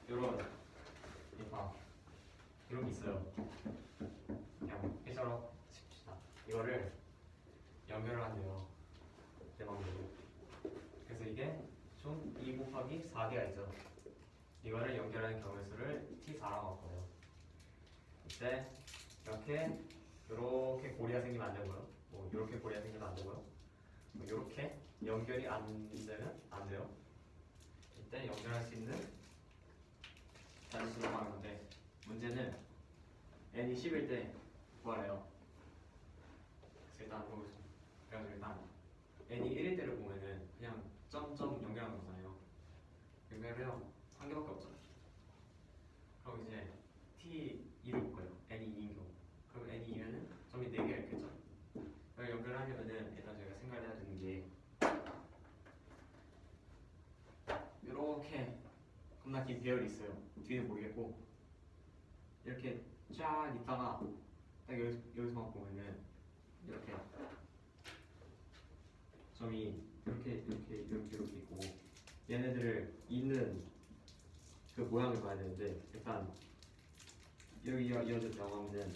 요런 이런 게 있어요. 그냥 일자로 칩시다. 이거를 연결을 한대요. 내 방법으로. 그래서 이게 총 2 곱하기 4개가 있죠. 이거를 연결하는 경우의 수를 T4라고 할 거예요. 이때 이렇게 고리가 생기면 안 되고요. 뭐 이렇게 고리가 생기면 안 되고요. 뭐 이렇게 연결이 안 되면 안 돼요. 이때 연결할 수 있는 단수로 하는 건데 문제는 n이 10일 때 구하래요. 그래서 일단 보겠습니다. 그래가지고 일단 n이 1일 때를 보면은 그냥 점점 연결하는 거잖아요. 연결해요. 한 개밖에 없죠. 그럼 이제 t2를 볼 거예요. n이 2인 경우. 그럼 n이 2면은 점이 4개가 있겠죠. 그걸 연결하려면은 일단 저희가 생각해야 되는 게 이렇게 겁나 긴 배열이 있어요. 뒤는 모르겠고 이렇게 쫙 있다가 딱 여기서만 보면은 이렇게 점이 이렇게 있고 얘네들을 잇는 그 모양을 봐야 되는데 일단 여기 이어졌다고 하면은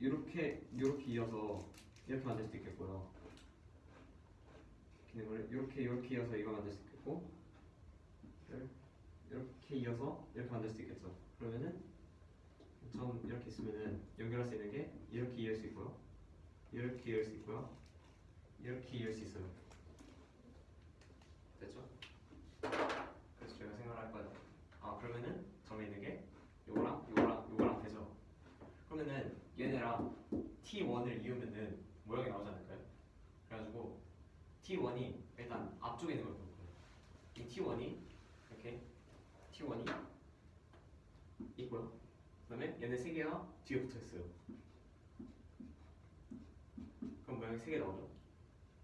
이렇게 이어서 이렇게 만들 수도 있겠고요. 기능을 이렇게 이어서 이거 만들 수 있겠고 이렇게 이어서 이렇게 만들 수 있겠죠. 그러면은 점 이렇게 있으면은 연결할 수 있는 게 이렇게 이을 수 있고요. 이렇게 이을 수 있고요. 이렇게 이을 수 있어요. 됐죠? 그래서 저희가 생각을 할 거예요. 그러면은 점에 있는 게 요거랑 되죠. 그러면은 얘네랑 T1을 이으면은 모양이 나오지 않을까요? 그래가지고 T1이 일단 앞쪽에 있는 걸 볼 거예요. 이 T1이 이렇게 T1이 있고요. 그다음에 얘네 세 개가 뒤에 붙어 있어요. 그럼 모양이 세 개 나오죠.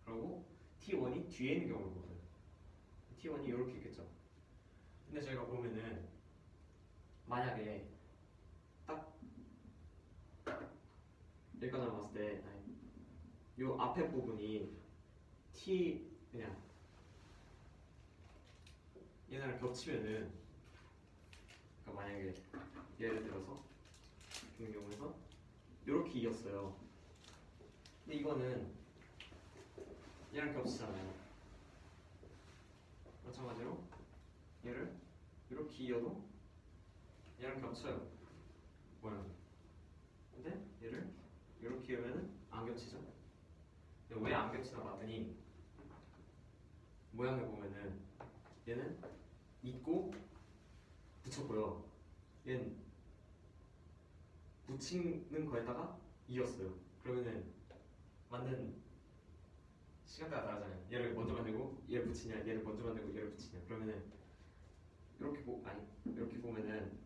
그리고 T1이 뒤에 있는 경우를 보세요. T1이 이렇게 있겠죠. 근데 저희가 보면은 만약에 딱 여기까지 봤을 때 이 앞에 부분이 T 그냥 얘네랑 겹치면은 그러니까 만약에 예를 들어서 그런 경우에서 이렇게 이었어요. 근데 이거는 얘랑 겹치잖아요. 마찬가지로 얘를 이렇게 이어도 얘랑 겹쳐요. 모양. 근데 얘를 이렇게 이으면은 안 겹치죠. 왜 안 겹치나 봤더니 모양을 보면은 얘는 있고 붙였고요. 얘는 붙이는 거에다가 이었어요. 그러면은 만든 시간대가 다르잖아요. 얘를 먼저 만들고 얘를 붙이냐, 얘를 먼저 만들고 얘를 붙이냐. 그러면은 이렇게 보면은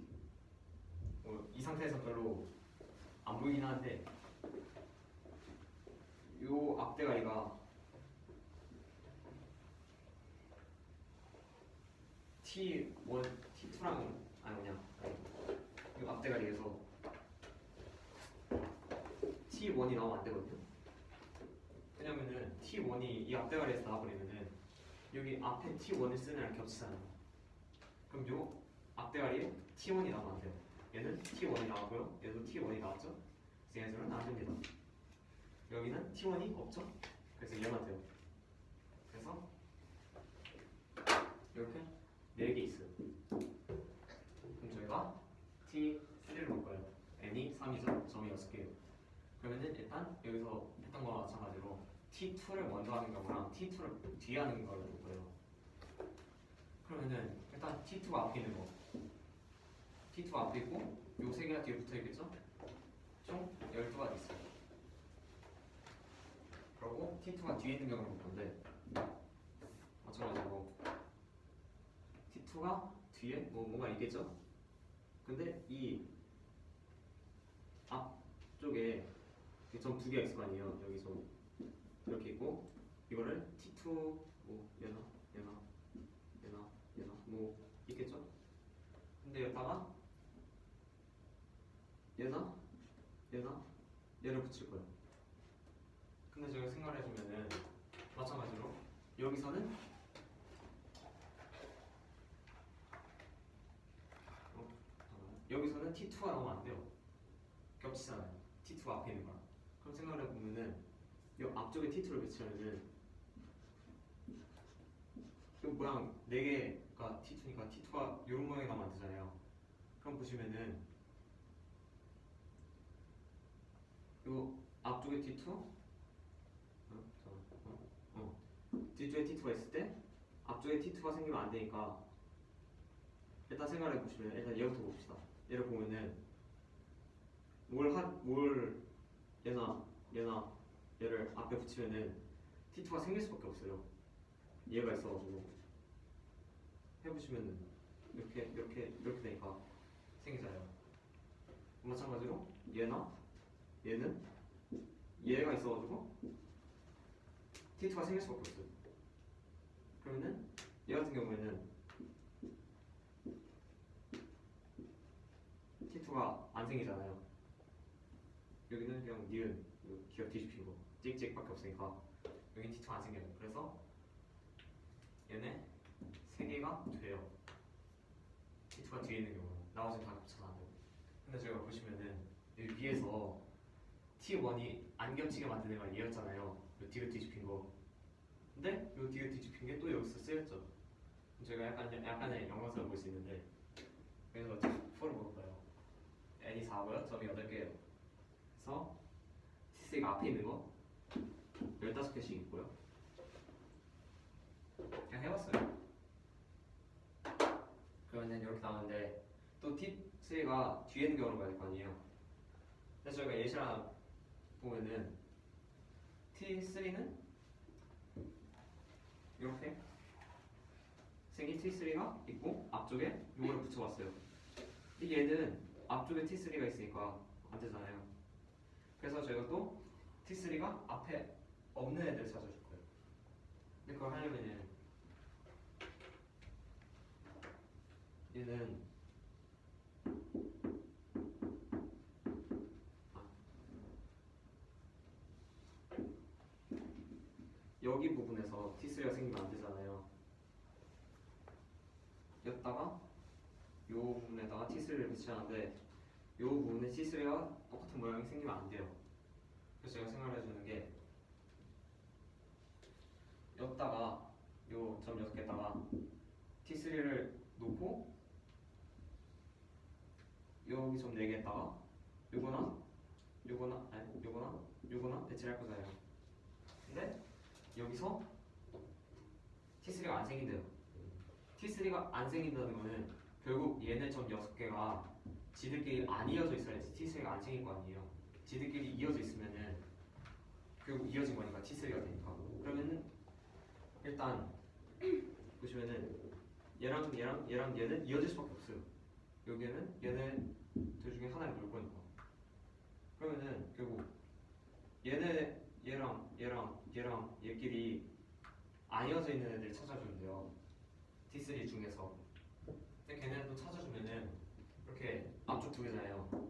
이 상태에서 별로 안 보이긴 하는데 요 앞대가리가 T1, T2랑 이 앞대가리에서 T1이 나오면 안 되거든요. 왜냐면은 T1이 이 앞대가리에서 나와버리면은 여기 앞에 T1을 쓰는 애랑 겹치잖아요. 그럼 요 앞대가리에 T1이 나오면 안 돼요. 얘는 T1이 나왔고요. 얘도 T1이 나왔죠. 그래서 얘네들은 안 됩니다. 여기는 T1이 없죠. 그래서 얘만 돼요. 그래서 이렇게 4개 있어요. 그럼 저희가 T3를 볼 거예요. n이 3이죠. 점이 6개예요. 그러면은 일단 여기서 했던 거와 마찬가지로 T2를 먼저 하는 경우랑 T2를 뒤에 하는 걸 볼 거예요. 그러면은 일단 T2가 앞에 있는 거 T2가 앞에 있고 요 3개가 뒤에 붙어 있겠죠? 총 12가지 있어요. 그리고 T2가 뒤에 있는 경우를 볼 건데 마찬가지로 T2가 뒤에 뭐가 있겠죠? 근데 이 앞쪽에 점 2개가 있을 거 아니에요. 여기서 이렇게 있고 이거를 T2 뭐 얘나 뭐 있겠죠? 근데 여기다가 얘를 붙일 거예요. 근데 제가 생각을 해주면은 마찬가지로 여기서는 여기서는 T2가 나오면 안 돼요. 겹치잖아요. T2가 앞에 있는 거랑. 그럼 생각을 해보면은 이 앞쪽에 T2를 배치하면은 이 모양 4개가 T2니까 T2가 이런 모양이 나오면 안 되잖아요. 그럼 보시면은 이 앞쪽에 T2 뒤쪽에 T2가 있을 때 앞쪽에 T2가 생기면 안 되니까 일단 생각해 보시면 일단 얘부터 봅시다. 얘를 보면은 뭘 얘나 얘를 앞에 붙이면은 T2가 생길 수밖에 없어요. 얘가 있어가지고 해보시면은 이렇게 되니까 생기잖아요. 마찬가지로 얘는 얘가 있어가지고 T2가 생길 수밖에 없어요. 그러면은 얘 같은 경우에는 T2가 안 생기잖아요. 여기는 그냥 니은 기억 뒤집히고 찍찍밖에 없으니까 여긴 T2가 안 생겨요. 그래서 얘네 3개가 돼요. T2가 뒤에 있는 경우는 나머지는 다 겹쳐서 안 되고. 근데 저희가 보시면은 여기 위에서 T1이 안 겹치게 만드는 건 얘였잖아요. 요 뒤로 뒤집힌 거. 근데 요 뒤로 뒤집힌 게 또 여기서 쓰였죠. 저희가 약간의 영광스러워 보일 수 있는데 그래서 T4를 볼까요? n이 4고요. 점이 8개예요. 그래서 T3가 앞에 있는 거 15개씩 있고요. 그냥 해봤어요. 그러면 이렇게 나오는데 또 T3가 뒤에 있는 경우로 봐야 될 거 아니에요. 그래서 저희가 예시를 하나 보면은 T3는 이렇게 생긴 T3가 있고 앞쪽에 요거를 붙여봤어요. 얘는 앞쪽에 T3가 있으니까 안 되잖아요. 그래서 저희가 또 T3가 앞에 없는 애들 찾아줄 거예요. 근데 그걸 하려면은 얘는 여기 부분에서 T3가 생기면 안 되잖아요. 였다가 요 부분에다가 T3를 배치하는데 요 부분에 T3가 똑같은 모양이 생기면 안 돼요. 그래서 제가 생각을 해주는 게 였다가 요 점 6개다가 T3를 놓고 여기 점 4개에다가 요거나 배치를 할 거잖아요. 근데 여기서 T3가 안 생긴대요. T3가 안 생긴다는 거는 결국 얘네 점 6개가 지들끼리 안 이어져 있어야지 T3가 안 생길 거 아니에요. 지들끼리 이어져 있으면은 결국 이어진 거니까 T3가 되니까. 그러면은 일단 보시면은 얘랑 얘는 이어질 수밖에 없어요. 여기에는 얘네 둘 중에 하나를 놓을 거니까. 그러면은 결국 얘랑 얘끼리 안 이어져 있는 애들 찾아주면 돼요. T3 중에서. 근데 걔네를 또 찾아주면은 이렇게 앞쪽 2개잖아요.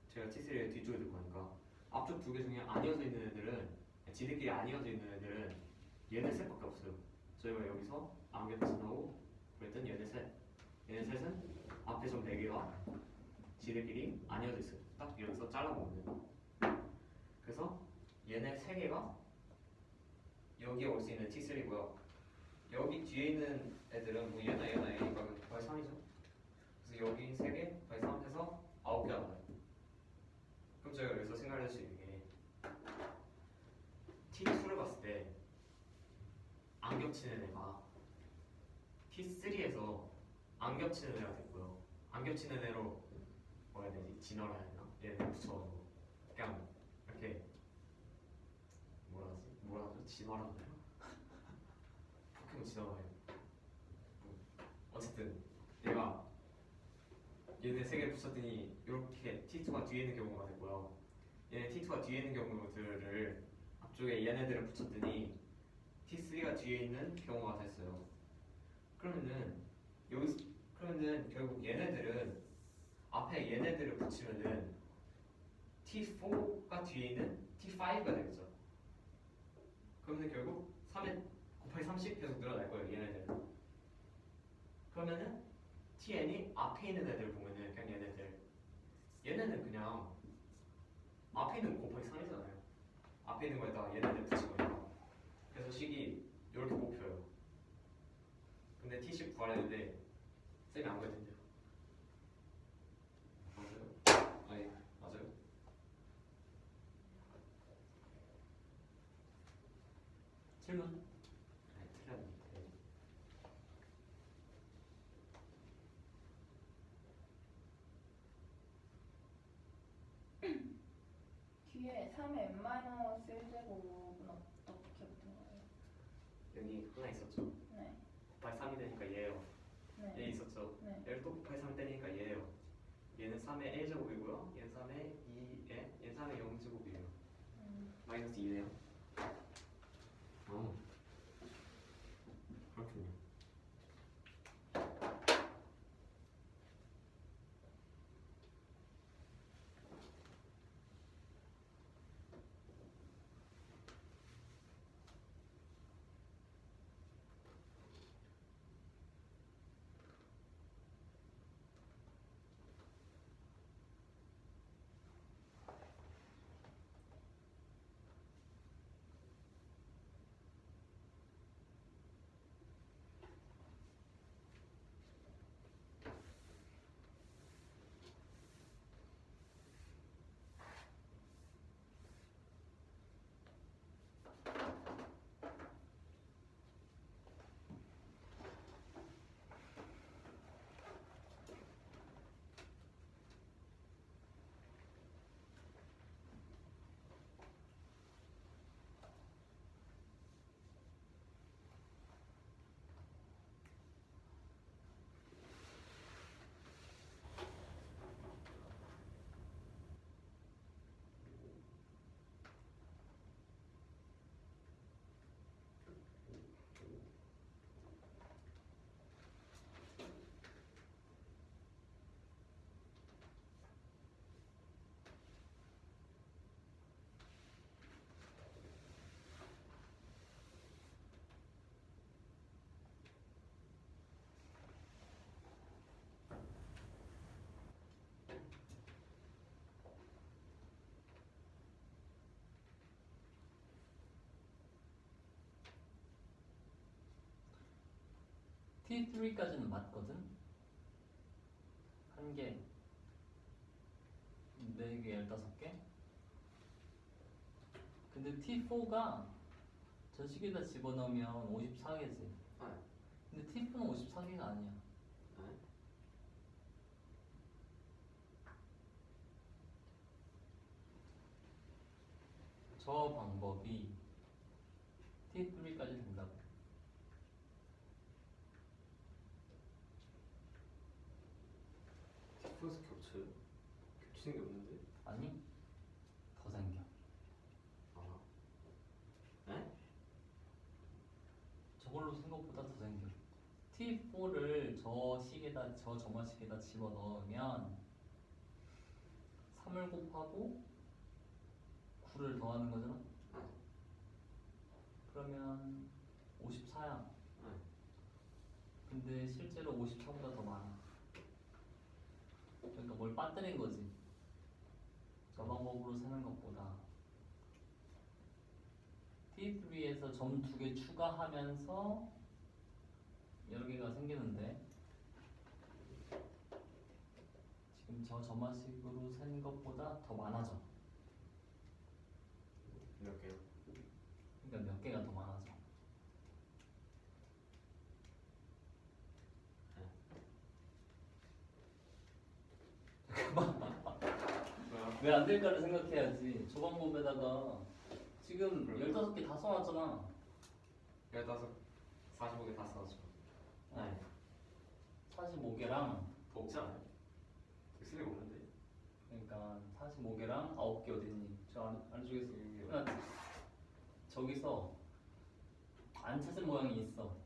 제가 T3를 뒤쪽에 둘 거니까 앞쪽 2개 중에 안 이어져 있는 애들은 지들끼리 안 이어져 있는 애들은 얘네 셋밖에 없어요. 저희가 여기서 안 겹친다고 그랬던 얘네 셋은 앞에 좀 4개가 지들끼리 안 이어져 있어요. 딱 여기서 잘라보면 돼요. 그래서 얘네 3개가 여기에 올 수 있는 T3고요. 여기 뒤에 있는 애들은 뭐 얘나 얘니까 거의 3이죠. 그래서 여기 3개, 거의 3 해서 9개 나와요. 그럼 제가 여기서 생각할 수 있는 게 T2를 봤을 때 안 겹치는 애가 T3에서 안 겹치는 애가 됐고요. 안 겹치는 애로 뭐라 해야 되지? 진화를 해야 되나? 얘네 붙여가지고 그냥 이렇게 뭐라 하죠? 진화를 하나요? 포켓몬 진화가요. 어쨌든 얘가 얘네 3개 붙였더니 이렇게 T2가 뒤에 있는 경우가 됐고요. 얘네 T2가 뒤에 있는 경우들을 앞쪽에 얘네들을 붙였더니 T3가 뒤에 있는 경우가 됐어요. 그러면은 결국 얘네들은 앞에 얘네들을 붙이면은 T4가 뒤에 있는 T5가 되겠죠. 그러면 결국 3에 곱하기 30 계속 늘어날 거예요. 얘네들은. 그러면은 TN이 앞에 있는 애들 보면은 그냥 얘네들 얘네는 그냥 앞에 있는 거 곱하기 3이잖아요. 앞에 있는 거에다가 얘네들 붙이거든요. 그래서 식이 이렇게 뽑혀요. 근데 t식 구하려는데 쌤이 안 그랬는데요. 맞아요? 아니 맞아요? 질문. 아니 틀렸는데. 뒤에 3의 n-1제곱은 어떻게 붙은 거예요? 여기 하나 있었죠? 네. 곱하기 3이 되니까 얘예요. 네. 얘 있었죠? 네. 얘를 또 곱하기 3 때리니까 얘예요. 얘는 3의 1제곱이고요. 얘는 3의 2에 얘는 3의 0제곱이에요. 마이너스 2네요. 그렇군요. T3까지는 맞거든? 한 개, 네 개, 15개? 근데 T4가 저 식에다 집어넣으면 54개지. 아, 근데 T4는 54개가 아니야. 네? 저 방법이 T3까지 된다고. T4에서 겹쳐요? 겹치는 게 없는데? 아니, 더 생겨. 아, 네? 저걸로 생각보다 더 생겨. T4를 저 식에다, 저 점화식에다 집어넣으면 3을 곱하고 9를 더하는 거잖아? 네. 그러면 54야. 네. 근데 실제로 54보다 더 많아. 그러니까 뭘 빠뜨린 거지. 저 방법으로 세는 것보다. T3에서 점 2개 추가하면서 여러 개가 생기는데 지금 저 점화식으로 센 것보다 더 많아져. 몇 개요? 그러니까 몇 개가 더 많아져. 왜요? 왜 안 될까를 생각해야지. 저 방법에다가 지금 15개 다 써놨잖아. 15, 45개 다 써죠. 네. 45개랑 더 없지 않아요? 쓸 리가 없는데? 그러니까 45개랑 9개 어딨니? 저 안쪽에서 여기요. 끝났지. 저기서 안 찾은 모양이 있어.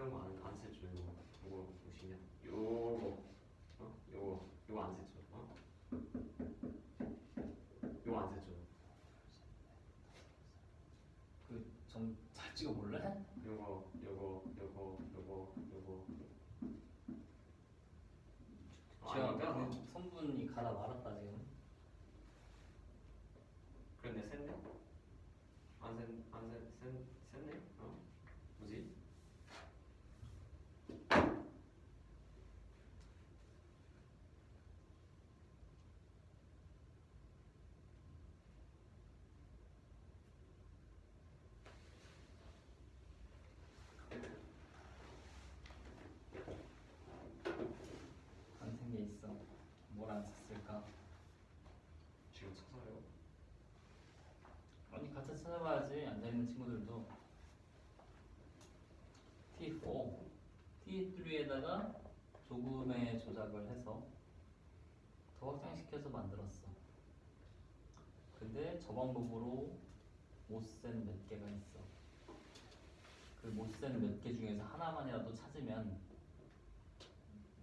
이런 거 안 쓰죠. 요거 보시면 요거 요거 안 쓰죠. 요거 안 쓰죠. 그좀잘 찍어볼래? 요거 제가 아닌가? 그 성분이 가다 말았다 지금. 그런데 셌네? 셌네? 뭐지? 안 쓴 게 있어. 뭘 안 썼을까? 지금 찾아요. 아니 같이 찾아봐야지. 앉아있는 친구들도. T4, T3에다가 조금의 조작을 해서 더 확장시켜서 만들었어. 근데 저 방법으로 못 센 몇 개가 있어. 그 못 센 몇 개 중에서 하나만이라도 찾으면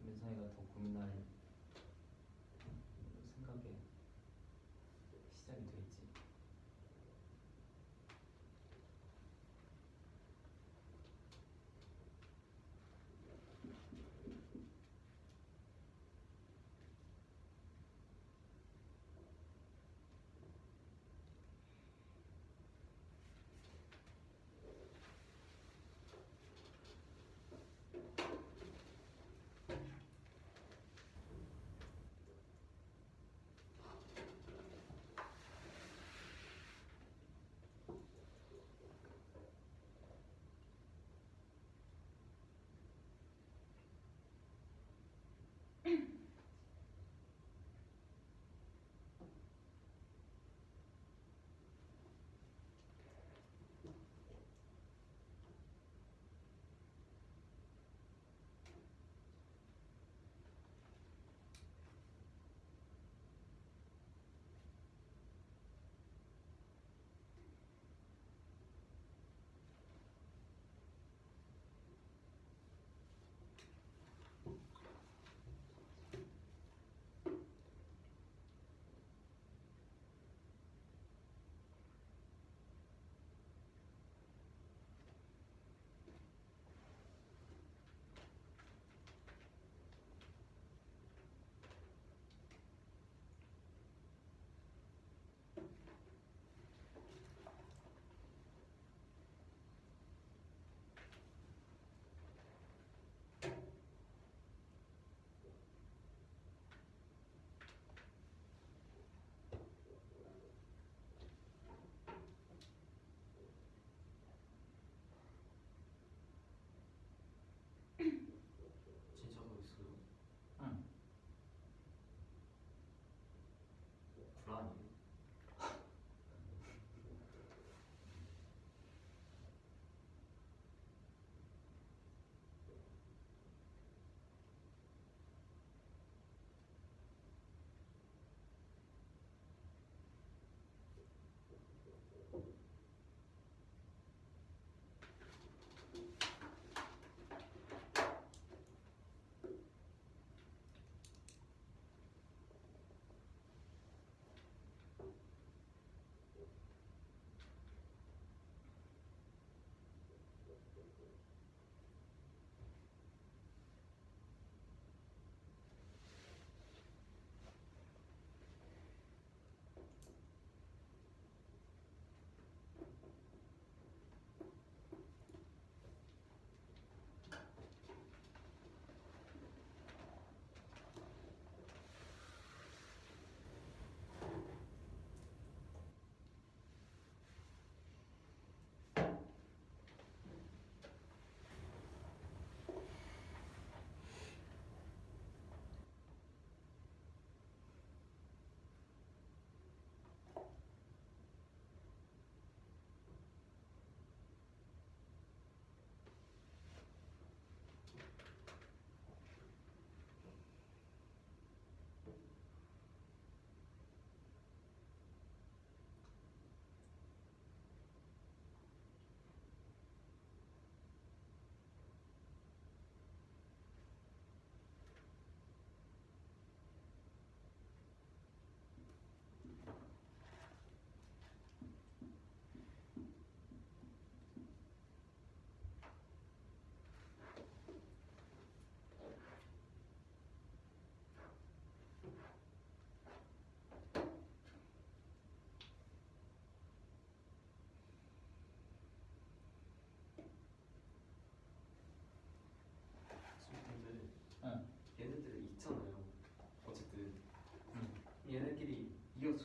민성이가 더 고민할 생각에 시작이 되겠지.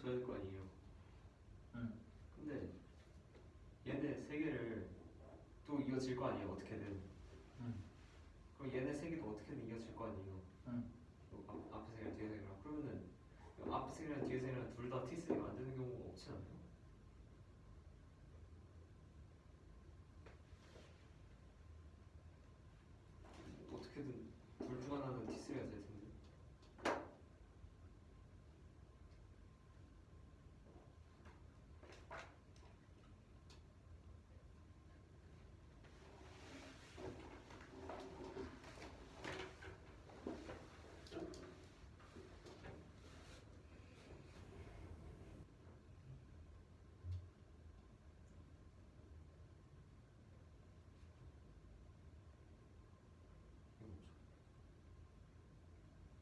붙어야 될 거 아니에요. 응. 근데 얘네 세 개를 또 이어질 거 아니에요. 어떻게든. 응. 그럼 얘네 세 개도 어떻게든 이어질 거 아니에요. 응. 앞에 세 개랑 뒤에 세 개랑 그러면은 앞에 세 개랑 뒤에 세 개랑 둘 다 T3가 안 되는 경우가 없지 않나요? 어떻게든 둘 중 하나는 T3가 될 텐데.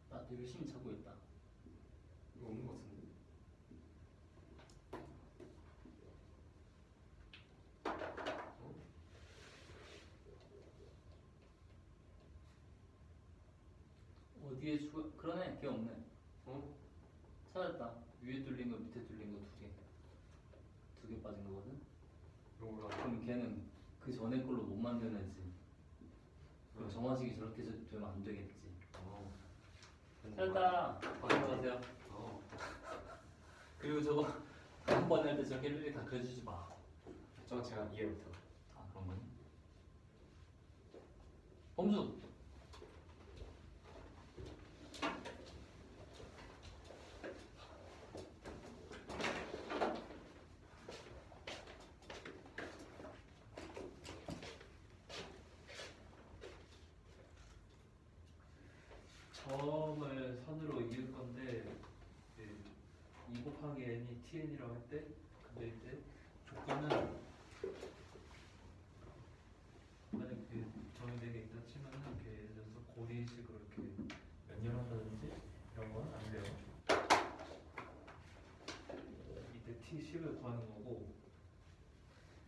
나도 열심히 찾고 있다. 이거 없는 거 같은데. 어? 어디에 추가? 그러네. 걔 없네. 어? 찾았다. 위에 뚫린 거 밑에 뚫린 거 두 개. 두 개 빠진 거거든. 이거가 그럼 걔는 그 전에 걸로 못 만드는지. 그럼 정화식이 저렇게 되면 안 되겠지. 어. 찾았다. 안녕하세요. 어. 그리고 저거 다음번에 할 때 저렇게 일일이 다 그려주지 마. 저 제가 이해 못해요. 아 그런 거니? 범수. 점을 선으로 이을 건데 2 곱하기 n이 tn이라고 할 때 근데 이제 조건은 만약 그 점이 4개 있다 치면은 이렇게 예를 들어서 고리식으로 이렇게 연결한다든지 이런 건 안 돼요. 이때 t10을 구하는 거고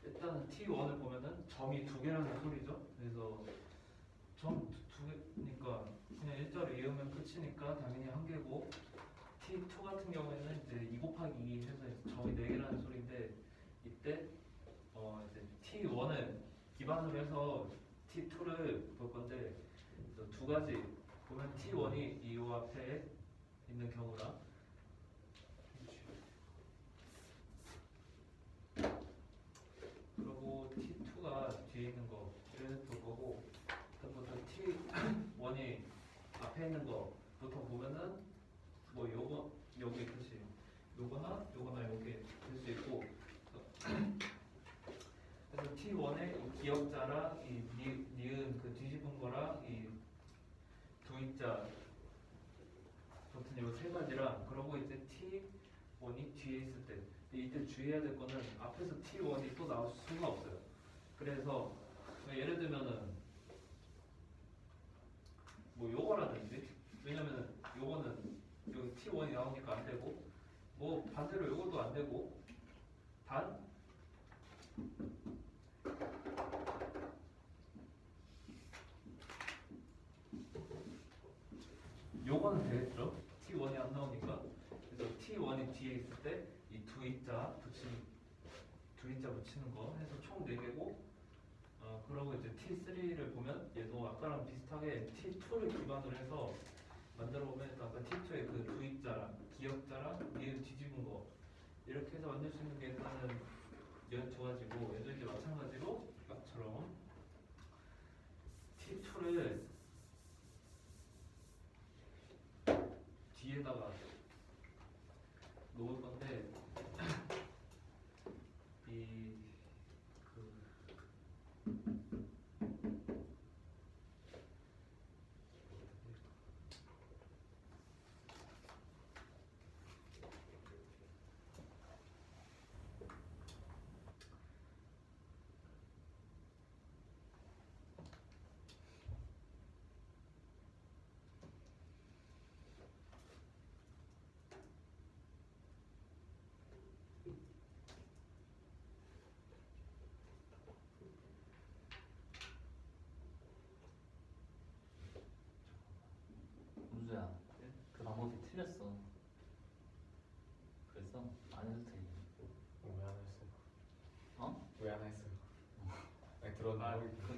일단은 t1을 보면은 점이 2개라는 소리죠. 그래서 점 2개니까 그냥 일자로 이으면 끝이니까 당연히 1개고 T2 같은 경우에는 이제 2 곱하기 2 해서 점이 4개라는 소리인데 이때 이제 T1을 기반으로 해서 T2를 볼 건데 두 가지 보면 T1이 이 앞에 있는 경우랑 그리고 T2가 뒤에 있는 거를 볼 거고 그다음부터 T1이 앞에 있는 거부터 보면은 뭐 요거 여기 뜻이 요거나 요거나 요게 될 수 있고 그래서 T1의 이 기역자랑 이 니은 그 뒤집은 거랑 이 두입자 같은 요 세 가지랑 그러고 이제 T1이 뒤에 있을 때 이때 주의해야 될 거는 앞에서 T1이 또 나올 수가 없어요. 그래서 예를 들면은 뭐 요거라든지 왜냐면은 요거는 여기 T1이 나오니까 안 되고 뭐 반대로 요것도 안 되고 단 요거는 되겠죠? T1이 안 나오니까 그래서 T1이 뒤에 있을 때 이 두입자 붙이는 거 해서 총 4개고 그러고 이제 T3를 보면 얘도 아까랑 비슷하게 T2를 기반으로 해서 만들어 보면 아까 T2의 그 두입자랑 기역자랑 니은 뒤집은 거 이렇게 해서 만들 수 있는 게 일단은 두 가지고 얘도 이제 마찬가지로 아까처럼 T2를 뒤에다가 놓을 건데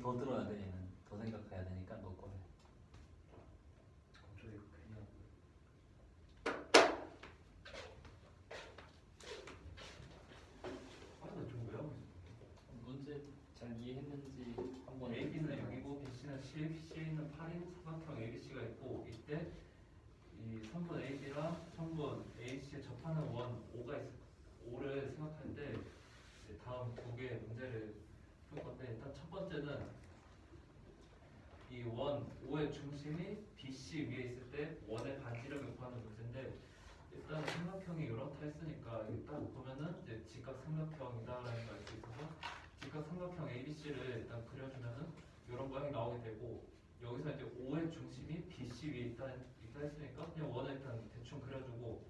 더 들어야 돼 얘는. 더 생각해야 되니까 너 거를. 갑자기 그냥 아나 지금 왜 하고 있어? 문제 잘 이해했는지 한번. AB는 6이고 BC는 10, C는 8인 삼각형 ABC가 있고 이때 이 선분 AB랑 선분 AC에 접하는 원 5를 생각할 때 이제 다음 두 개의 문제를 풀 건데 일단 첫 번째는 이 원 5의 중심이 BC 위에 있을 때 원의 반지름을 구하는 문제인데 일단 삼각형이 이렇다 했으니까 일단 보면은 이제 직각 삼각형이다라는 걸 알 수 있어서 직각 삼각형 ABC를 일단 그려주면은 이런 모양이 나오게 되고 여기서 이제 5의 중심이 BC 위에 있다 했으니까 그냥 원을 일단 대충 그려주고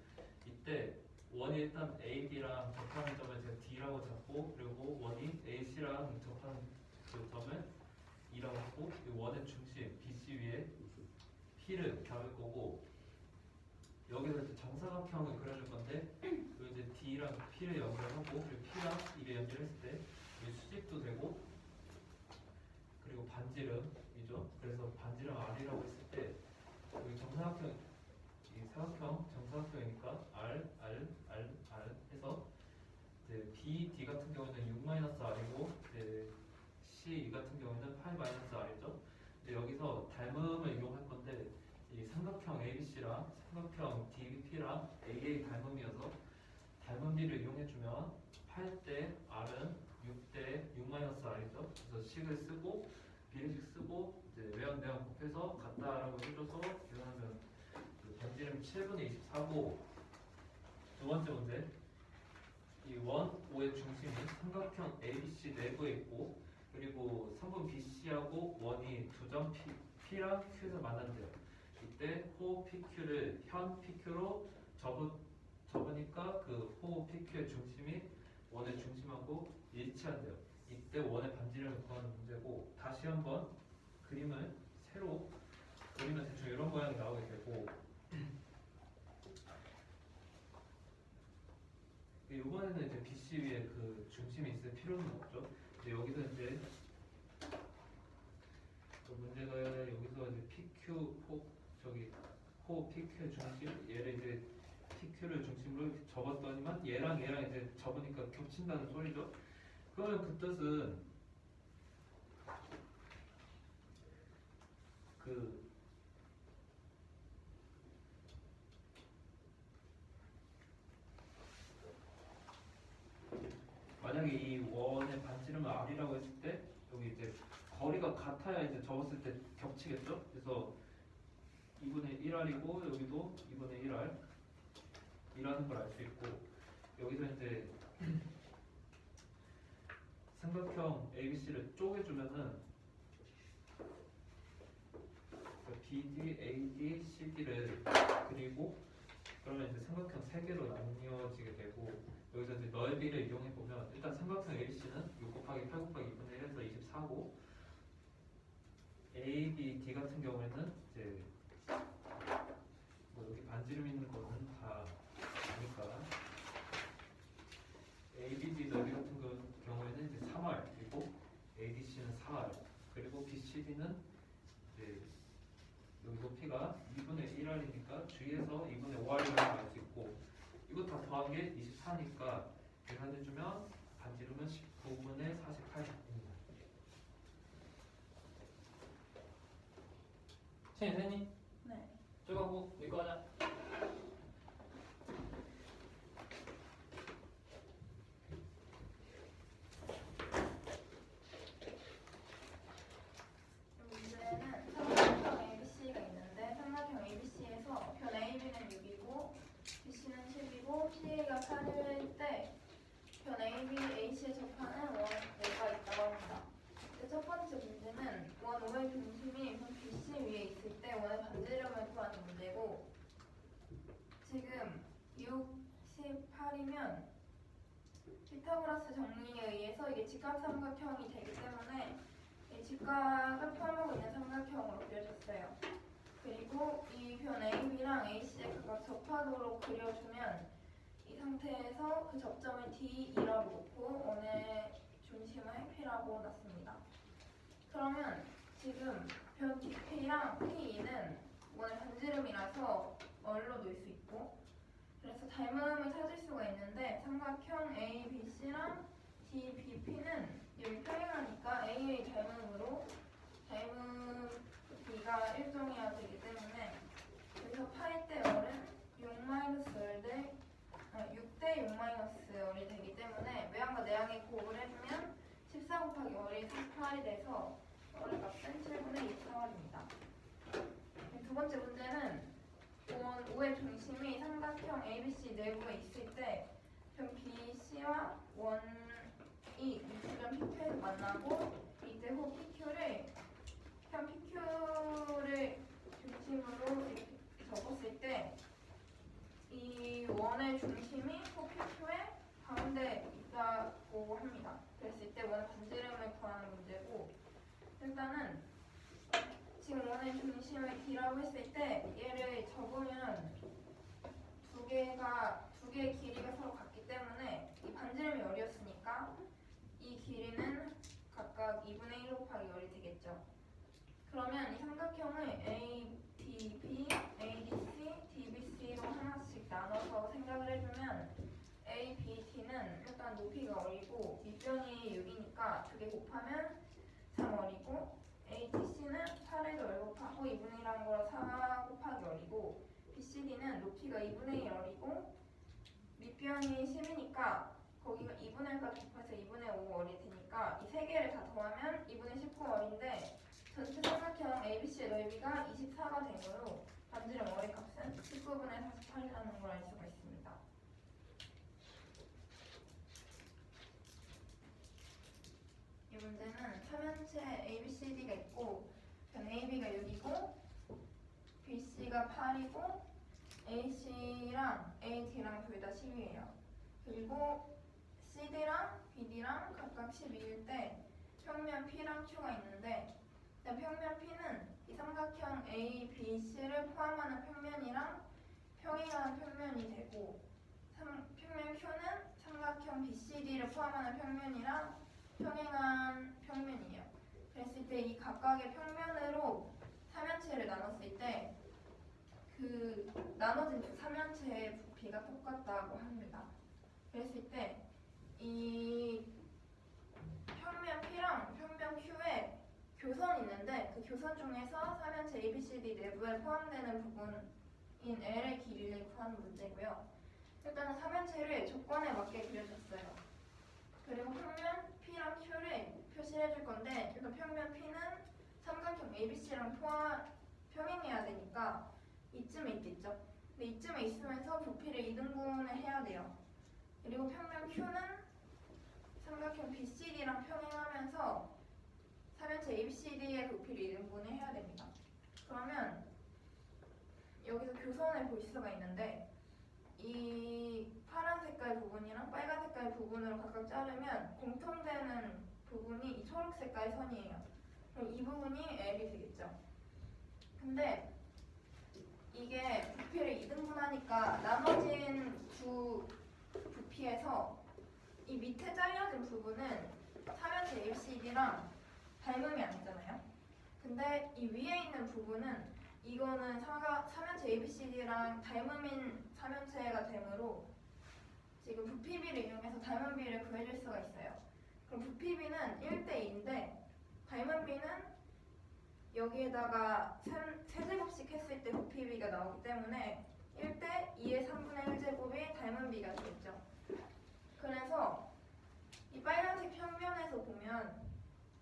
이때 원이 일단 AB랑 접하는 점을 제가 D라고 잡고 그리고 원이 AC랑 접하는 그 점을 E라고 하고 이 원의 중심 BC 위에 P를 잡을 거고 여기서 이제 정사각형을 그려줄 건데 그 이제 D랑 P를 연결하고 그리고 P랑 E를 연결했을 때 이 수직도 되고 그리고 반지름이죠. 그래서 반지름 R이라고 했을 때 여기 정사각형 이 사각형 정사각형이니까 R 해서 이제 B, D 같은 경우는 6-R이고 이제 C 같은 경우는 8-R이죠. 근데 여기서 닮음을 이용할 건데 이 삼각형 ABC랑 삼각형 DBP랑 AA 닮음이어서 닮음비를 이용해주면 8대 R은 6대 6-R이죠. 그래서 식을 쓰고 비례식 쓰고 이제 외연 곱해서 같다라고 해줘서 계산하면 반지름 7분의 24고 두 번째 문제 이 원 5의 중심이 삼각형 ABC 내부에 있고 그리고 3분 BC하고 원이 두 점 P랑 Q에서 만난대요. 이때 호 PQ를 현 PQ로 접으니까 그 호 PQ의 중심이 원의 중심하고 일치한대요. 이때 원의 반지름을 구하는 문제고 다시 한번 그림을 새로 그리면 대충 이런 모양이 나오게 되고 이번에는 이제 BC 위에 그 중심이 있을 필요는 없죠. 근데 여기서 이제 그 문제가 여기서 이제 PQ 호 PQ의 중심 얘를 이제 PQ를 중심으로 이렇게 접었더니만 얘랑 이제 접으니까 겹친다는 소리죠. 그러면 그 뜻은 그 만약에 이 원의 반지름을 R이라고 했을 때 여기 이제 거리가 같아야 이제 접었을 때 겹치겠죠? 그래서 2분의 1R이고 여기도 2분의 1R 이라는 걸 알 수 있고 여기서 이제 삼각형 ABC를 쪼개주면은 BD, AD, CD를 그리고 그러면 이제 삼각형 3개로 나뉘어지게 되고 여기서 이제 넓이를 이용해 보면 일단 삼각형 ABC는 6 곱하기 8 곱하기 2분의 1에서 24고 ABD 같은 경우에는 이제 뭐 여기 반지름 있는 거는 다 아니까 ABD 넓이 같은 경우에는 이제 3R 그리고 ADC는 4R 그리고 BCD는 이제 여기 높이가 2분의 1R이니까 주위에서 2분의 5R이라고 알 수 있고 이거 다 더한 게 24니까 계산해주면 반지름은 19분의 48입니다. 선생님 네. 저거 하고 이거 하자. 문제는 삼각형 ABC가 있는데 삼각형 ABC에서 변 AB는 6이고 BC는 10이고 CA가 8일 때 변 AB, AC에 접하는 원 5가 있다고 합니다. 첫 번째 문제는 원 5의 중심이 변 BC 위에 있을 때 원의 반지름을 구하는 문제고 지금 6, 18이면 피타고라스 정리에 의해서 이게 직각삼각형이 되기 때문에 이 직각을 포함하고 있는 삼각형으로 그려졌어요. 그리고 이 변 AB랑 AC에 각각 접하도록 그려주면 이 상태에서 그 접점을 D이라고 놓고 원의 중심을 P라고 놨습니다. 그러면 지금 변 DP랑 PE는 원의 반지름이라서 얼로 놓을 수 있고, 그래서 닮음을 찾을 수가 있는데 삼각형 ABC랑 DBP는 여기 평행하니까 A의 닮음으로 닮음 B가 일정이어야 되기 때문에 여기서 파이 대 얼은 6대 6-얼이 되기 때문에 외항과 내항의 곱을 해주면 14 곱하기 얼이 48이 돼서 얼의 값은 7분의 24얼입니다. 두 번째 문제는 원 O의 중심이 삼각형 ABC 내부에 있을 때 변 BC와 원이 위치변 PQ에서 만나고 이때 호 PQ를 현 PQ를 중심으로 이렇게 접었을 때 이 원의 중심이 호 PQ의 가운데 있다고 합니다. 그랬을 때 원의 반지름을 구하는 문제고, 일단은 지금 원의 중심을 D라고 했을 때 얘를 접으면 두 개의 길이가 서로 같기 때문에 이 반지름이 열이었으니까 이 길이는 각각 2분의 1 곱하기 열이 되겠죠. 그러면 이 삼각형을 ADB, ADC, DBC로 하나씩 나눠서 생각을 해주면 ABD는 일단 높이가 얼이고 밑변이 6이니까 두 개 곱하면 3얼이고, ADC는 8을 더 곱하고 2분의 1한 거라 4 곱하기 얼이고, BCD는 높이가 2분의 1얼이고 밑변이 10이니까 거기가 2분의 1까지 곱해서 2분의 5얼이 되니까 이 세 개를 다 더하면 2분의 19얼인데 전체 삼각형 ABC의 넓이가 24가 된 거로 반지름 얼의 값은 19분의 48이라는 걸 알 수가 있습니다. 이 문제는 삼연체 ABCD가 있고 변 AB가 6이고 BC가 8이고 AC랑 AD랑 둘 다 10이에요. 그리고 CD랑 BD랑 각각 12일 때 평면 P랑 Q가 있는데 일단 평면 P는 이 삼각형 ABC를 포함하는 평면이랑 평행하는 평면이 되고, 평면 Q는 삼각형 BCD를 포함하는 평면이랑 평행한 평면이에요. 그랬을 때 이 각각의 평면으로 삼연체를 나눴을 때 그 나눠진 두 삼연체의 부피가 똑같다고 합니다. 그랬을 때 이 평면 P랑 평면 Q에 교선이 있는데 그 교선 중에서 삼연체 ABCD 내부에 포함되는 부분인 L의 길이를 구하는 문제고요. 일단은 삼연체를 조건에 맞게 그려줬어요. 그리고 평면 P랑 Q를 표시해 줄 건데, 일단 평면 P는 삼각형 ABC랑 평행해야 되니까 이쯤에 있겠죠. 근데 이쯤에 있으면서 부피를 2등분을 해야 돼요. 그리고 평면 Q는 삼각형 BCD랑 평행하면서 삼연체 ABCD의 부피를 2등분을 해야 됩니다. 그러면 여기서 교선을 볼 수가 있는데 이 파란 색깔 부분이랑 빨간 색깔 부분으로 각각 자르면 공통되는 부분이 이 초록 색깔 선이에요. 그럼 이 부분이 L이 되겠죠. 근데 이게 부피를 2등분하니까 나눠진 두 부피에서 이 밑에 잘려진 부분은 삼연체 ABCD랑 닮음이 아니잖아요. 근데 이 위에 있는 부분은 이거는 삼연체 ABCD랑 닮음인 삼연체가 되므로 지금 부피비를 이용해서 닮음비를 구해줄 수가 있어요. 그럼 부피비는 1대2인데 닮음비는 여기에다가 세제곱씩 했을 때 부피비가 나오기 때문에 1대2의 3분의 1제곱이 닮음비가 되겠죠. 그래서 이 빨간색 평면에서 보면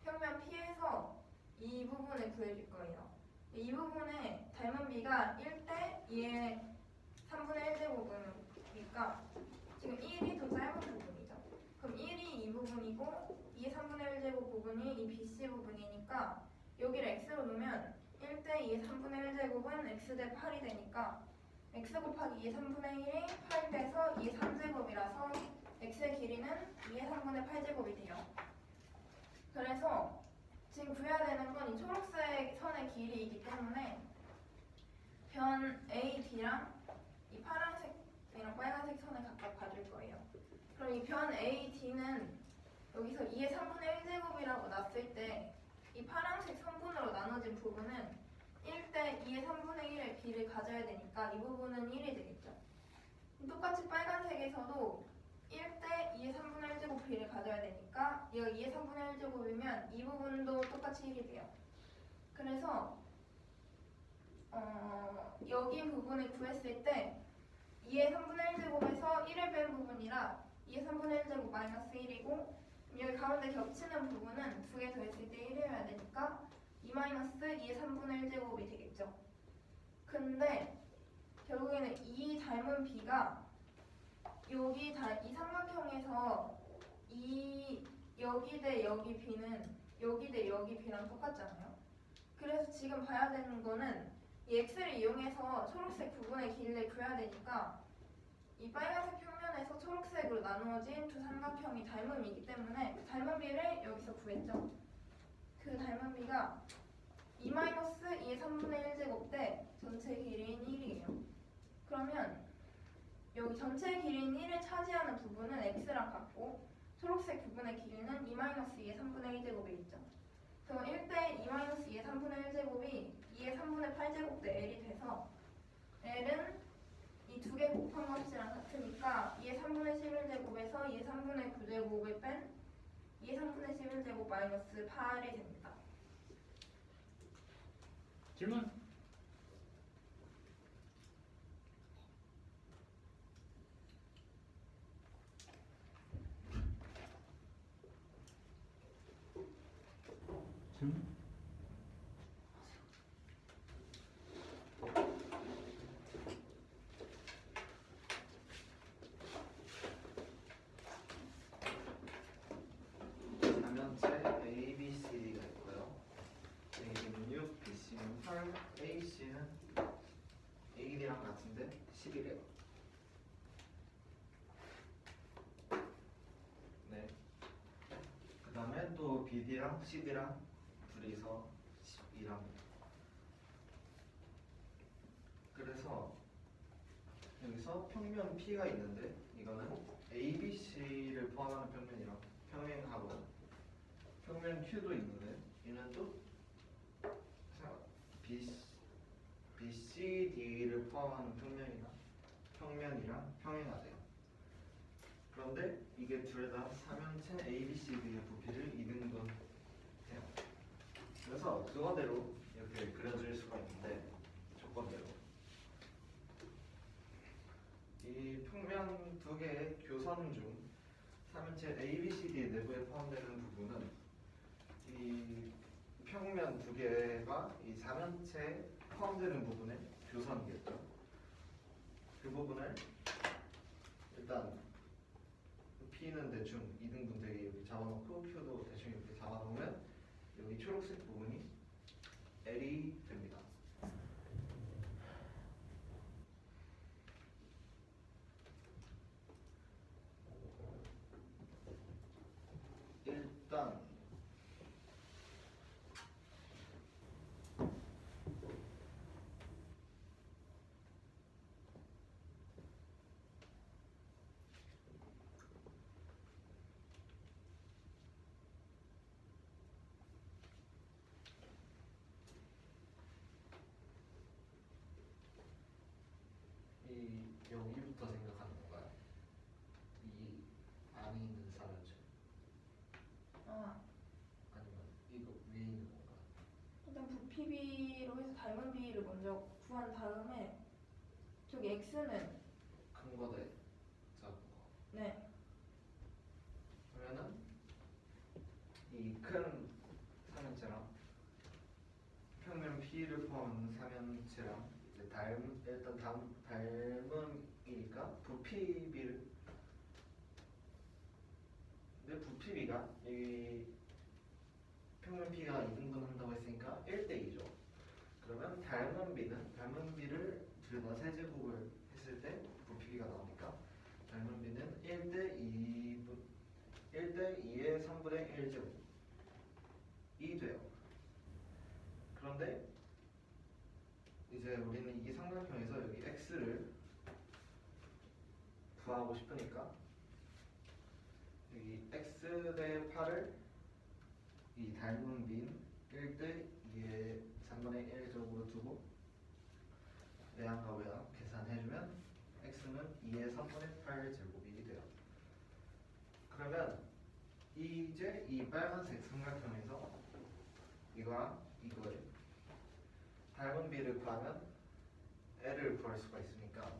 평면 P에서 이 부분을 구해줄 거예요. 이 부분에 닮음비가 1대2의 3분의 1제곱이니까 지금 1이 더 짧은 부분이죠. 그럼 1이 이 부분이고 2의 3분의 1제곱 부분이 이 BC 부분이니까 여기를 x로 놓으면 1대2의 3분의 1제곱은 x 대 8이 되니까 x 곱하기 2의 3분의 1이 8 돼서 2의 3제곱이라서 x의 길이는 2의 3분의 8제곱이 돼요. 그래서 지금 구해야 되는 건 이 초록색 선의 길이이기 때문에 변 AD랑 이 파란색이랑 빨간색 선을 각각 봐줄 거예요. 그럼 이 변 AD는 여기서 2의 3분의 1제곱이라고 놨을 때 이 파란색 선분으로 나눠진 부분은 1대 2의 3분의 1의 비를 가져야 되니까 이 부분은 1이 되겠죠. 똑같이 빨간색에서도 1대 2의 3분의 1제곱 비를 가져야 되니까 얘가 2의 3분의 1제곱이면 이 부분도 똑같이 1이 돼요. 그래서 여기 부분을 구했을 때 2의 3분의 1제곱에서 1을 뺀 부분이라 2의 3분의 1제곱 마이너스 1이고 여기 가운데 겹치는 부분은 두 개 더했을 때 1이어야 되니까 2 마이너스 2의 3분의 1제곱이 되겠죠. 근데 결국에는 이 닮은 비가 여기 이 삼각형에서 이 여기 대 여기 비는 여기 대 여기 비랑 똑같잖아요. 그래서 지금 봐야 되는 거는 이 x를 이용해서 초록색 부분의 길이를 구해야 되니까 이 빨간색 평면에서 초록색으로 나누어진 두 삼각형이 닮음이기 때문에 그 닮은 비를 여기서 구했죠. 그 닮은 비가 2-2의 3분의 1제곱 대 전체 길이인 1이에요. 그러면 여기 전체 길이인 1을 차지하는 부분은 x랑 같고 초록색 부분의 길이는 2-2의 3분의 1제곱에 있죠. 그럼 1대 2-2의 3분의 1제곱이 2의 3분의 8제곱 대 l이 돼서 l은 이 두 개 곱한 값이랑 같으니까 2의 3분의 11제곱에서 2의 3분의 9제곱을 뺀 2의 3분의 11제곱 마이너스 8이 됩니다. 질문. 질문. 삼면체 A, B, C가 있고요. A는 6, B, C는 8, A, C는 A랑 같은데 11이에요. 네. 그 다음에 또 BD랑 CD랑 둘이서 12랑. 그래서 여기서 평면 P가 있는데 이거는 A, B, C를 포함하는 평면이랑 평행하고 평면 Q도 있는데 얘는 또 BCD를 포함하는 평면이랑 평행하대요. 그런데 이게 둘 다 삼면체 ABCD의 부피를 2등분해요. 그래서 그거대로 이렇게 그려질 수가 있는데 조건대로 이 평면 두 개의 교선 중 삼면체 ABCD 내부에 포함되는 부분은 이 평면 두 개가 이 삼면체에 포함되는 부분의 교선이겠죠. 그 부분을 일단 P는 대충 2등분 되게 여기 잡아놓고 Q도 대충 이렇게 잡아놓으면 여기 초록색 부분이 L이 됩니다. 일단 이 여기부터 생각하는 건가요? 이 안에 있는 삼면체 아니면 이거 위에 있는 건가요? 일단 부피비로 해서 닮은 비를 먼저 구한 다음에 저기 x는 큰 거 대 작은 거. 네 그러면은 이 큰 삼면체랑 평면 P를 포함한 삼면체랑 이제 일단 닮음이니까 부피비를 근데 부피비가 이 평면 P가 2등분 한다고 했으니까 1대2죠. 그러면 닮은 비를 둘 다 세제곱을 했을 때 부피비가 나오니까 닮은 비는 1대2의 3분의 1제곱이 돼요. 그런데 이제 우리는 이 삼각형에서 여기 x를 구하고 싶으니까 여기 x 대 8을 이 닮은 비인 1대 2의 3분의 1제곱으로 두고 외양과 외양 계산해주면 x는 2의 3분의 8제곱이 돼요. 그러면 이제 이 빨간색 삼각형에서 이거랑 이거의 닮은 비를 구하면 L을 구할 수가 있으니까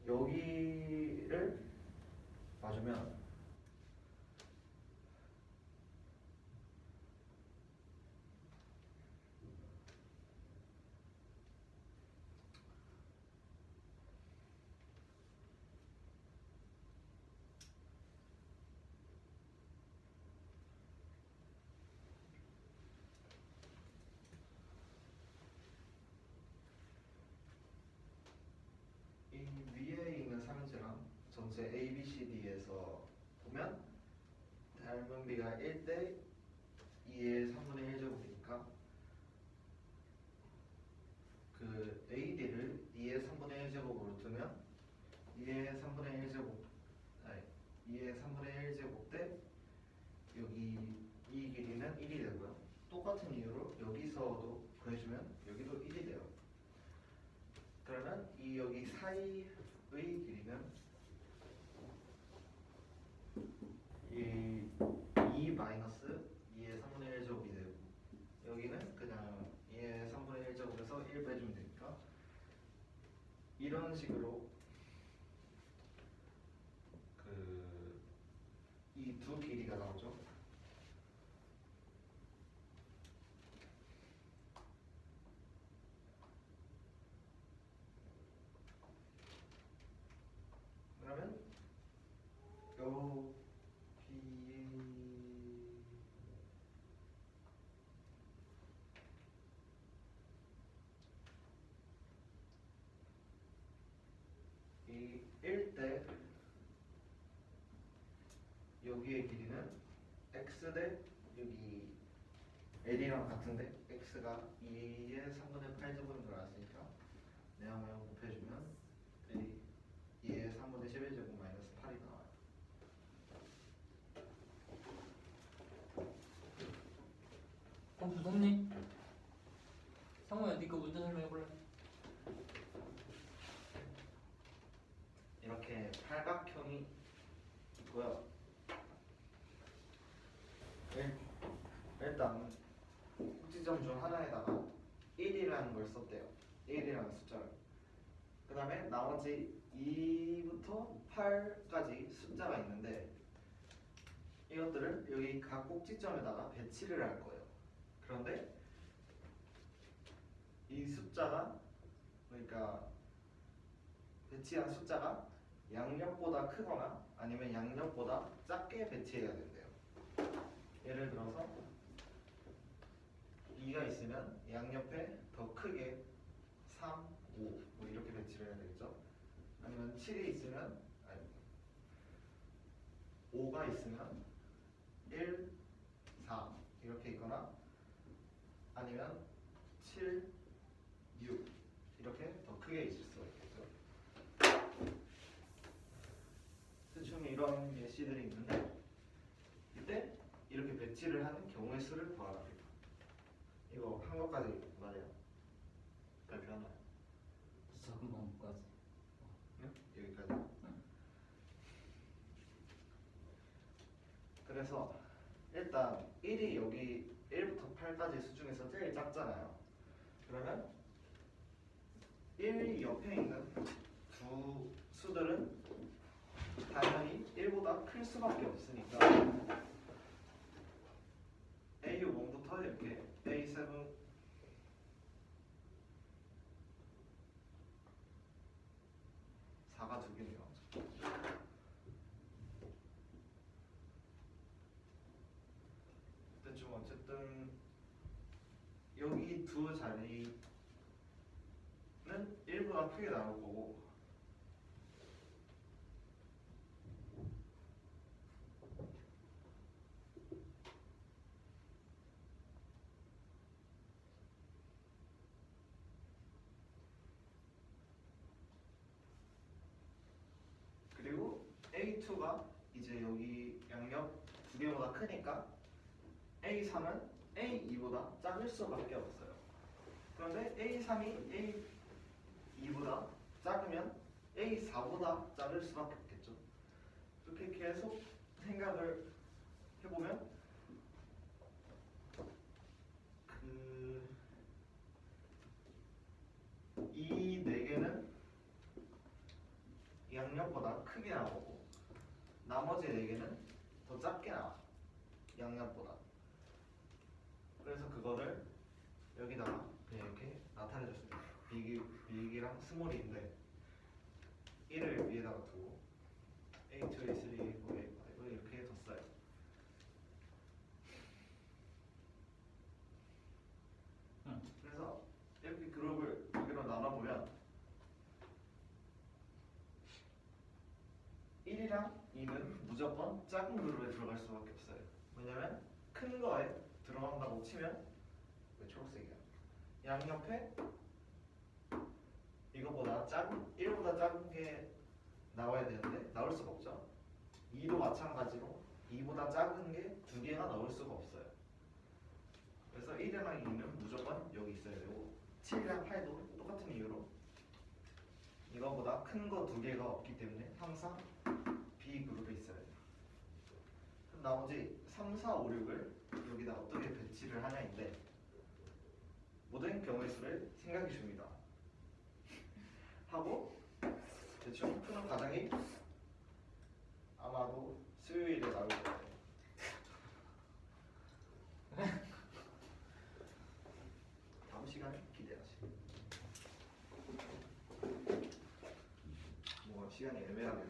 여기를 봐주면 이 위에 있는 삼지랑 전체 A, B, C, D에서 보면 닮은 비가 1대 2의 3분의 1제곱이니까 그 AD를 2의 3분의 1제곱으로 두면 2의 3분의 1제곱 아니 2의 3분의 1제곱 대 여기 이 길이는 1이 되고요. 똑같은 이유로 여기서도 구해주면 여기도 1이 돼요. 그러면 이 여기 사이의 길이는 이 2 마이너스 2의 3분의 1제곱이 되고 여기는 그냥 2의 3분의 1제곱에서 1 빼주면 되니까 이런 식으로 이 두 길이가 나오죠. 그러면 여기 이 1대 여기의 길이는 x 대 여기 L이랑 같은데 x가 2의 3분의 8제곱인 걸 알았으니까 내항을 곱해주면 L이 2의 3분의 11제곱 마이너스 8이 나와요. 무섭니? 상호야 니가 문제 설명해볼래? 이렇게 팔각형이 있고요. 일단 꼭지점 중 하나에다가 1이라는 걸 썼대요. 1이라는 숫자를. 그 다음에 나머지 2부터 8까지 숫자가 있는데 이것들을 여기 각 꼭지점에다가 배치를 할 거예요. 그런데 이 숫자가 그러니까 배치한 숫자가 양옆보다 크거나 아니면 양옆보다 작게 배치해야 된대요. 예를 들어서 2가 있으면 양옆에 더 크게 3, 5 뭐 이렇게 배치를 해야 되겠죠. 아니면 7이 있으면 아니 5가 있으면 1, 4 이렇게 있거나 아니면 7, 6 이렇게 더 크게 있을 수가 있겠죠. 대충 이런 예시들이 있는데 이때 이렇게 배치를 하는 경우의 수를 구하랍니다. 이거 한 것까지 말해요. 발표하나요? 작은 방법까지. 네? 여기까지. 그래서 일단 1이 여기 1부터 8까지 수 중에서 제일 작잖아요. 그러면 1 옆에 있는 두 수들은 당연히 1보다 클 수밖에 없으니까 A1부터 이렇게 A7 4가 두 개네요. 대충 어쨌든 여기 두 자리는 1보다 크게 나올 거고 그리고 A2가 이제 여기 양옆 두 개보다 크니까 A3은 A2보다 작을 수밖에 없어요. 그런데 A3이 A2보다 작으면 A4보다 작을 수밖에 없겠죠. 이렇게 계속 생각을 해보면 이 네 개는 양옆보다 크게 나오고 나머지 네 개는 더 작게 나와 양옆보다. 그래서 그거를 여기다가 그냥 이렇게 나타내줬습니다. 빅이랑 스몰인데 1을 위에다가 두고 A, 2, A, 3, A, 4, A, 5 이렇게 뒀어요. 그래서 이렇게 그룹을 여기로 나눠보면 1이랑 2는 무조건 작은 그룹에 들어갈 수밖에 없어요. 왜냐면 큰 거에 들어간다고 치면 왜 초록색이야? 양옆에 이거보다 작은 1보다 작은 게 나와야 되는데 나올 수가 없죠. 2도 마찬가지로 2보다 작은 게 두 개가 나올 수가 없어요. 그래서 1이랑 2는 무조건 여기 있어야 되고 7이랑 8도 똑같은 이유로 이거보다 큰 거 두 개가 없기 때문에 항상 B 그룹에 있어야 돼요. 그럼 나머지 3, 4, 5, 6을 여기다 어떻게 배치를 하냐인데 모든 경우의 수를 생각해 줍니다. 하고 대충 푸는 과정이 아마도 수요일에 나올 거예요. 다음 시간에 기대하시고 뭔가 시간이 애매하게